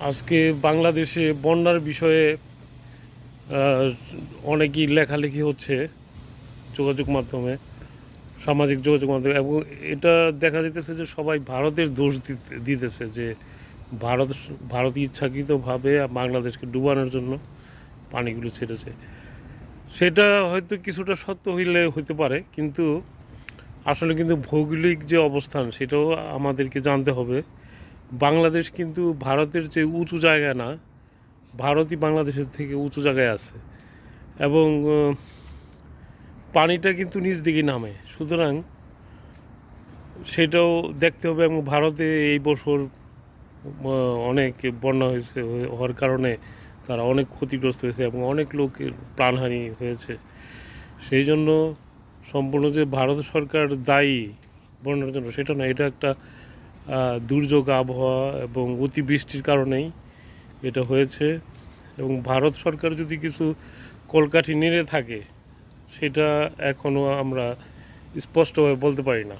আজকে বাংলাদেশে বন্যার বিষয়ে অনেকই লেখালেখি হচ্ছে যোগাযোগ মাধ্যমে, সামাজিক যোগাযোগ মাধ্যমে, এবং এটা দেখা যেতেছে যে সবাই ভারতের দোষ দিতেছে যে ভারত ভারত ইচ্ছাকৃতভাবে বাংলাদেশকে ডুবানোর জন্য পানিগুলো ছেড়েছে। সেটা হয়তো কিছুটা সত্য হইলে হইতে পারে, কিন্তু আসলে কিন্তু ভৌগোলিক যে অবস্থান সেটাও আমাদেরকে জানতে হবে। বাংলাদেশ কিন্তু ভারতের যে উঁচু জায়গা না, ভারতই বাংলাদেশের থেকে উঁচু জায়গায় আছে, এবং পানিটা কিন্তু নিচ দিকে নামে, সুতরাং সেটাও দেখতে হবে। এবং ভারতে এই বছর অনেক বন্যা হয়েছে, হওয়ার কারণে তারা অনেক ক্ষতিগ্রস্ত হয়েছে এবং অনেক লোকের প্রাণহানি হয়েছে। সেই জন্য সম্পূর্ণ যে ভারত সরকার দায়ী বন্যার জন্য সেটা না, এটা একটা দুর্যোগ আবহাওয়া এবং অতিবৃষ্টির কারণেই এটা হয়েছে। এবং ভারত সরকার যদি কিছু কলকাঠি নেড়ে থাকে সেটা এখনও আমরা স্পষ্টভাবে বলতে পারি না।